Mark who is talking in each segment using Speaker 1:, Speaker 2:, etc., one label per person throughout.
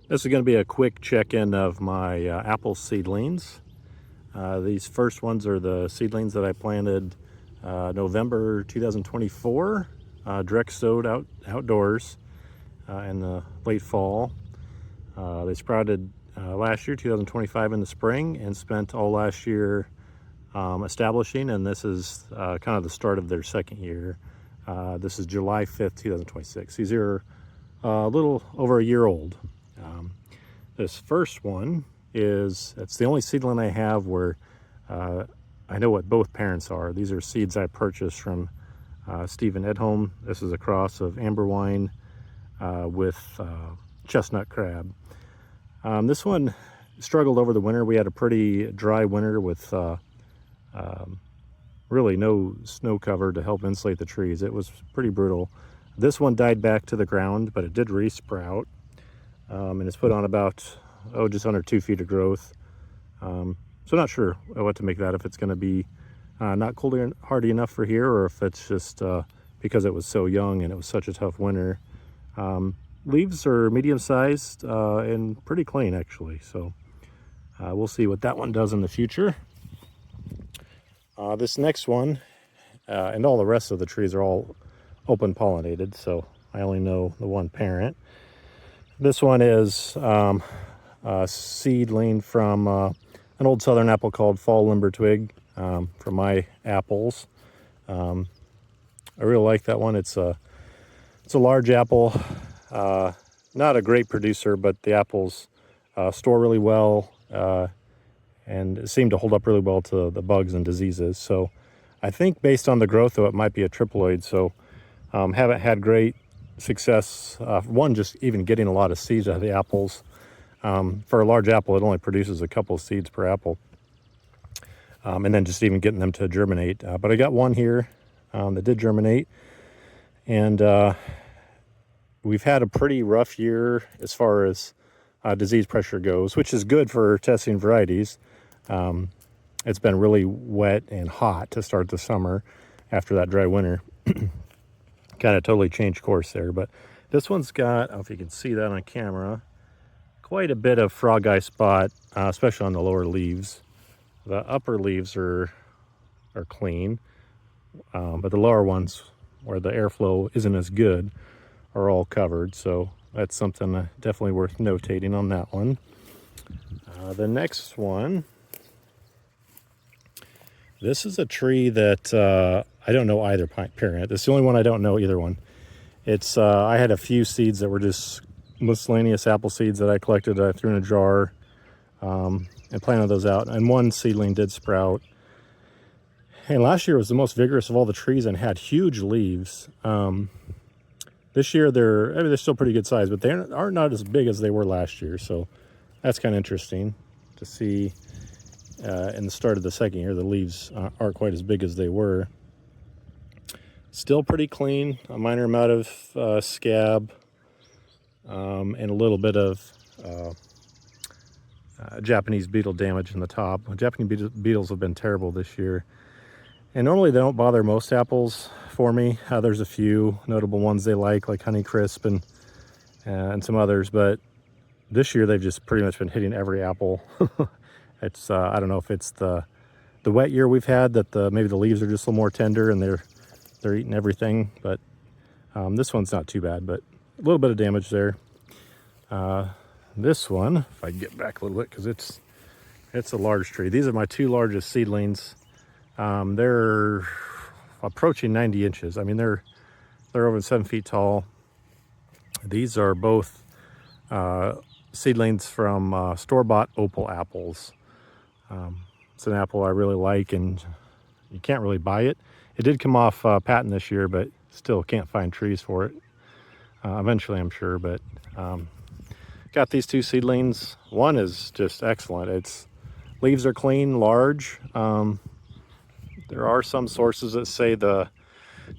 Speaker 1: This is going to be a quick check-in of my apple seedlings. These first ones are the seedlings that I planted November 2024, direct sowed outdoors in the late fall. They sprouted last year, 2025, in the spring, and spent all last year establishing, and this is kind of the start of their second year. This is July 5th, 2026. These are a little over a year old. This first one it's the only seedling I have where I know what both parents are. These are seeds I purchased from Stephen Edholm. This is a cross of amber wine with chestnut crab. This one struggled over the winter. We had a pretty dry winter with really no snow cover to help insulate the trees. It was pretty brutal. This one died back to the ground, but it did resprout. And it's put on about, just under 2 feet of growth. So not sure what to make that, if it's going to be not cold and hardy enough for here, or if it's just because it was so young and it was such a tough winter. Leaves are medium-sized and pretty clean, actually. So we'll see what that one does in the future. This next one, and all the rest of the trees are all open pollinated, so I only know the one parent. This one is a seedling from an old southern apple called Fall Limber Twig, from my apples. I really like that one. It's a large apple, not a great producer, but the apples store really well and seem to hold up really well to the bugs and diseases. So I think based on the growth, though, it might be a triploid. So haven't had great success. One, just even getting a lot of seeds out of the apples. For a large apple, it only produces a couple of seeds per apple. And then just even getting them to germinate. But I got one here that did germinate. And we've had a pretty rough year as far as disease pressure goes, which is good for testing varieties. It's been really wet and hot to start the summer after that dry winter. Kind of totally changed course there. But this one's got, I don't know if you can see that on camera, quite a bit of frog eye spot, especially on the lower leaves. The upper leaves are clean, but the lower ones, where the airflow isn't as good, are all covered. So that's something definitely worth notating on that one. The next one, this is a tree that I don't know either parent. It's the only one I don't know either one. It's I had a few seeds that were just miscellaneous apple seeds that I collected. I threw in a jar and planted those out. And one seedling did sprout. And last year was the most vigorous of all the trees and had huge leaves. This year they're still pretty good size, but they are not as big as they were last year. So that's kind of interesting to see. In the start of the second year, the leaves aren't quite as big as they were. Still pretty clean, a minor amount of scab, and a little bit of Japanese beetle damage in the top. Japanese beetles have been terrible this year. And normally they don't bother most apples for me. There's a few notable ones they like Honeycrisp and some others, but this year they've just pretty much been hitting every apple. It's I don't know if it's the wet year we've had, that maybe the leaves are just a little more tender and they're eating everything. But this one's not too bad, but a little bit of damage there. This one, if I can get back a little bit, because it's a large tree. These are my two largest seedlings. They're approaching 90 inches. I mean, they're over 7 feet tall. These are both seedlings from store-bought opal apples. It's an apple I really like, and you can't really buy it. It did come off patent this year, but still can't find trees for it. Eventually, I'm sure, but got these two seedlings. One is just excellent. Its leaves are clean, large. There are some sources that say the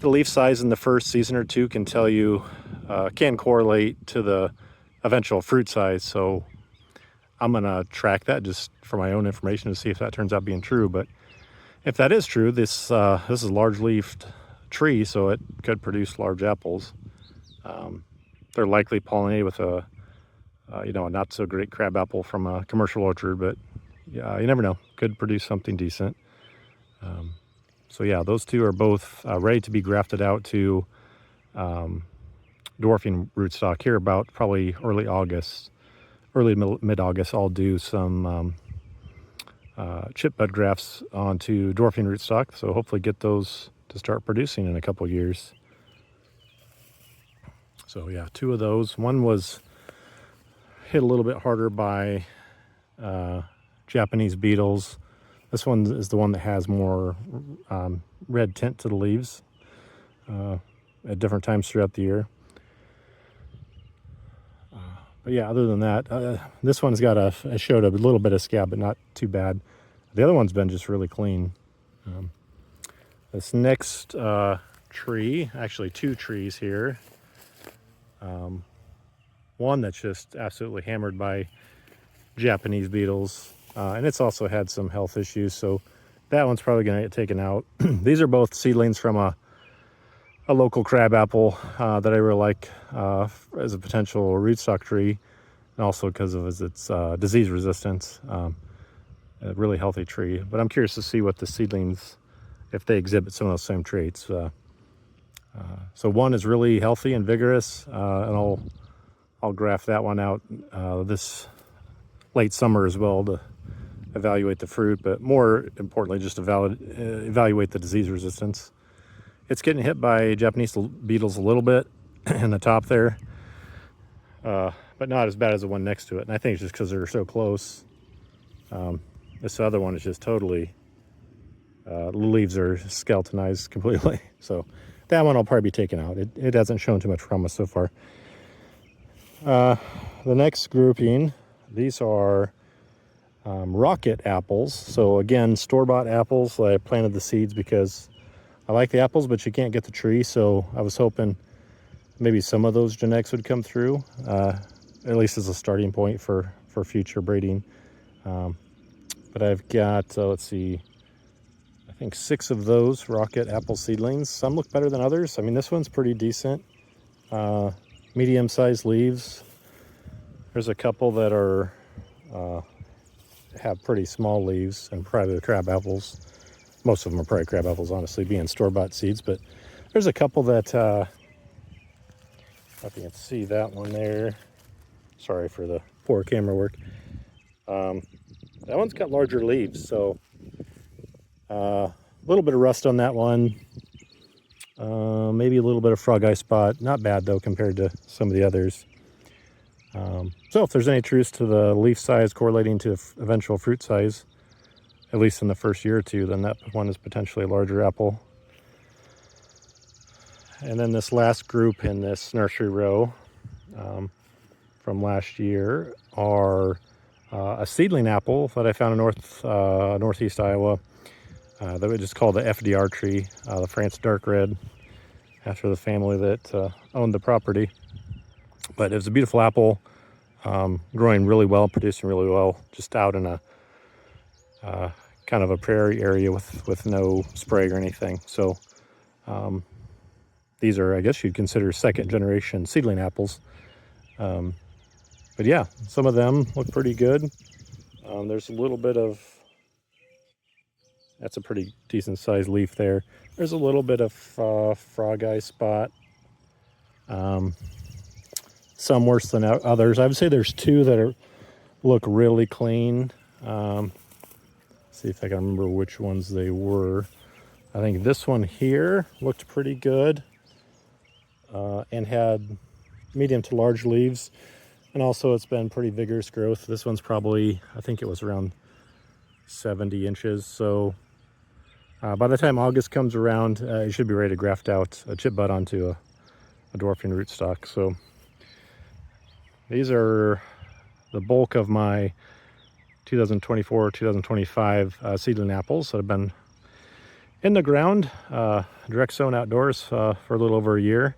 Speaker 1: leaf size in the first season or two can tell you, can correlate to the eventual fruit size. So I'm gonna track that just for my own information to see if that turns out being true. But if that is true, this is a large-leafed tree, so it could produce large apples. They're likely pollinated with a you know, a not so great crabapple from a commercial orchard, but yeah, you never know. Could produce something decent. So yeah, those two are both ready to be grafted out to dwarfing rootstock here about probably early August, early mid-August. I'll do some chip bud grafts onto dwarfing rootstock, so hopefully get those to start producing in a couple years. So yeah, two of those. One was hit a little bit harder by Japanese beetles. This one is the one that has more red tint to the leaves at different times throughout the year. But yeah, other than that, this one's got I showed a little bit of scab, but not too bad. The other one's been just really clean. This next tree, actually two trees here. One that's just absolutely hammered by Japanese beetles, and it's also had some health issues, so that one's probably going to get taken out. These are both seedlings from a local crabapple that I really like as a potential rootstock tree, and also because of its disease resistance. A really healthy tree, but I'm curious to see what the seedlings, if they exhibit some of those same traits. So one is really healthy and vigorous, and I'll graft that one out this late summer as well to evaluate the fruit, but more importantly, just evaluate the disease resistance. It's getting hit by Japanese beetles a little bit in the top there, but not as bad as the one next to it. And I think it's just because they're so close. This other one is just totally, the leaves are skeletonized completely. So that one will probably be taken out. It hasn't shown too much promise so far. The next grouping, these are rocket apples. So again, store-bought apples. I planted the seeds because I like the apples, but you can't get the tree. So I was hoping maybe some of those genetics would come through, at least as a starting point for future breeding. But I've got, let's see, I think 6 of those rocket apple seedlings. Some look better than others. I mean, this one's pretty decent. Medium-sized leaves. There's a couple that are have pretty small leaves, and probably the crab apples. Most of them are probably crab apples, honestly, being store-bought seeds. But there's a couple that, if you can see that one there. Sorry for the poor camera work. That one's got larger leaves, so a little bit of rust on that one. Maybe a little bit of frog eye spot. Not bad, though, compared to some of the others. So if there's any truth to the leaf size correlating to eventual fruit size, at least in the first year or two, then that one is potentially a larger apple. And then this last group in this nursery row from last year are a seedling apple that I found in northeast Iowa that we just call the FDR tree, the France dark red, after the family that owned the property. But it was a beautiful apple, growing really well, producing really well, just out in a kind of a prairie area with no spray or anything. So these are, I guess you'd consider second generation seedling apples. But yeah, some of them look pretty good. There's a little bit of, that's a pretty decent sized leaf there. There's a little bit of frog eye spot. Some worse than others. I would say there's 2 that look really clean. See if I can remember which ones they were. I think this one here looked pretty good and had medium to large leaves. And also it's been pretty vigorous growth. This one's probably, I think it was around 70 inches. So by the time August comes around, you should be ready to graft out a chip bud onto a dwarfing rootstock. So these are the bulk of my 2024-2025 seedling apples that have been in the ground, direct sown outdoors for a little over a year.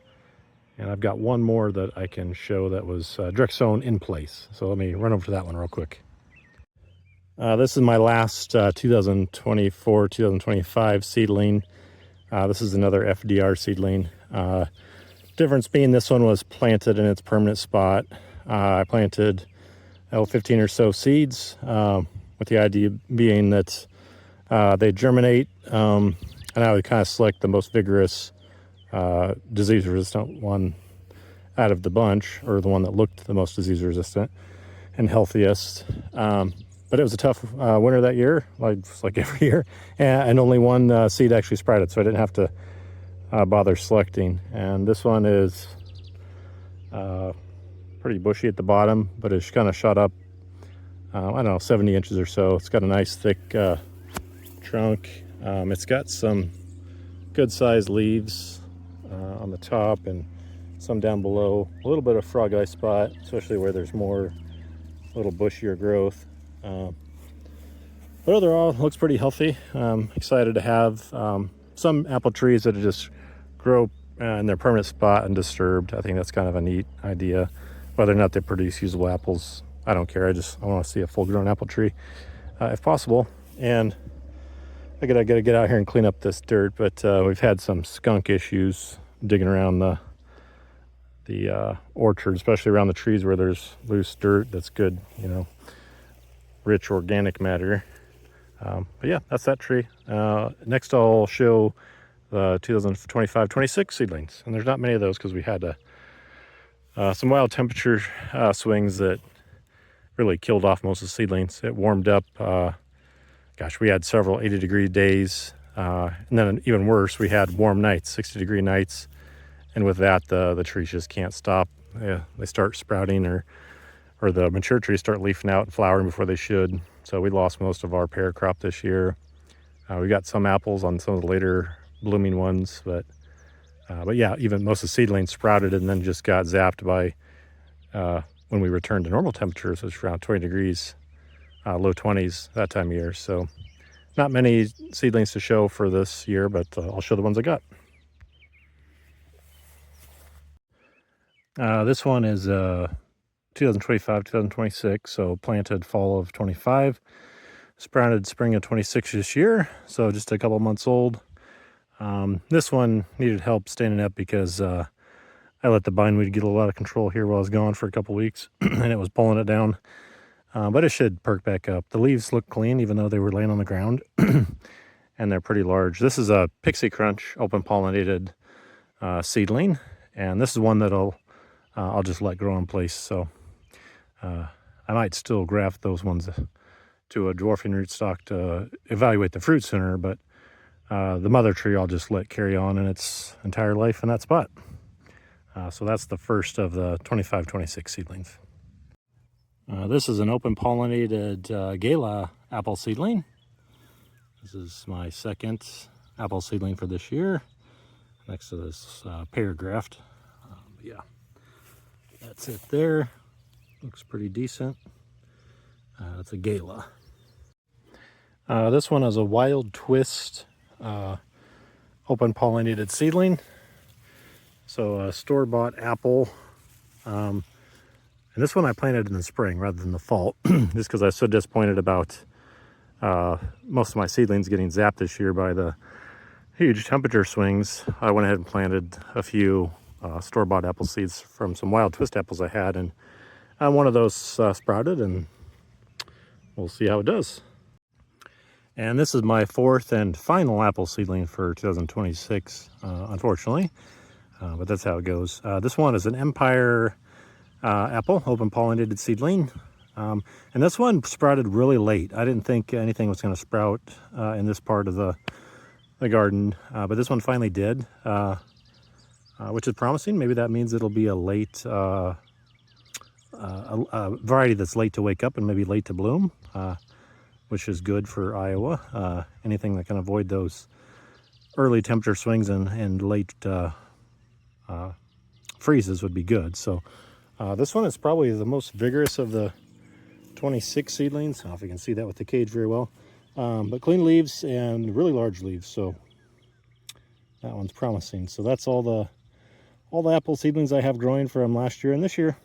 Speaker 1: And I've got one more that I can show that was direct sown in place. So let me run over to that one real quick. This is my last 2024-2025 seedling. This is another FDR seedling. Difference being this one was planted in its permanent spot. I planted 15 or so seeds, with the idea being that they germinate, and I would kind of select the most vigorous, disease-resistant one out of the bunch, or the one that looked the most disease-resistant and healthiest. But it was a tough winter that year, like every year, and only one seed actually sprouted, so I didn't have to bother selecting. And this one is pretty bushy at the bottom, but it's kind of shot up, I don't know, 70 inches or so. It's got a nice thick trunk. It's got some good sized leaves on the top and some down below. A little bit of frog eye spot, especially where there's more little bushier growth. But overall, it looks pretty healthy. Excited to have some apple trees that just grow in their permanent spot undisturbed. I think that's kind of a neat idea. Whether or not they produce usable apples, I don't care. I want to see a full-grown apple tree, if possible. And I gotta get out here and clean up this dirt. But we've had some skunk issues digging around the orchard, especially around the trees where there's loose dirt that's good, rich organic matter. But yeah, that's that tree. Next I'll show the 2025-26 seedlings, and there's not many of those because we had some wild temperature swings that really killed off most of the seedlings. It warmed up. Gosh, we had several 80-degree days, and then even worse, we had warm nights, 60-degree nights, and with that, the trees just can't stop. They start sprouting, or the mature trees start leafing out and flowering before they should. So we lost most of our pear crop this year. We got some apples on some of the later blooming ones, but yeah, even most of the seedlings sprouted and then just got zapped by when we returned to normal temperatures, which was around 20 degrees, low 20s that time of year. So not many seedlings to show for this year, but I'll show the ones I got. This one is 2025-2026, so planted fall of 25, sprouted spring of 26 this year, so just a couple months old. This one needed help standing up because I let the bindweed get a lot of control here while I was gone for a couple weeks, and it was pulling it down. But it should perk back up. The leaves look clean, even though they were laying on the ground, and they're pretty large. This is a Pixie Crunch open pollinated seedling, and this is one that'll I'll just let grow in place. So I might still graft those ones to a dwarfing rootstock to evaluate the fruit sooner, but the mother tree I'll just let carry on in its entire life in that spot. So that's the first of the 25-26 seedlings. This is an open pollinated Gala apple seedling. This is my second apple seedling for this year, next to this pear graft. Yeah, that's it there. Looks pretty decent. It's a Gala. This one is a Wild Twist open pollinated seedling. So a store-bought apple. And this one I planted in the spring rather than the fall, just because I was so disappointed about most of my seedlings getting zapped this year by the huge temperature swings. I went ahead and planted a few store-bought apple seeds from some Wild Twist apples I had, and one of those sprouted, and we'll see how it does. And this is my fourth and final apple seedling for 2026, unfortunately, but that's how it goes. This one is an Empire apple, open pollinated seedling. And this one sprouted really late. I didn't think anything was going to sprout in this part of the garden, but this one finally did, which is promising. Maybe that means it'll be a late a variety that's late to wake up and maybe late to bloom, which is good for Iowa. Anything that can avoid those early temperature swings and late freezes would be good. So this one is probably the most vigorous of the 26 seedlings. I don't know if you can see that with the cage very well, but clean leaves and really large leaves, so that one's promising. So that's all the apple seedlings I have growing from last year and this year.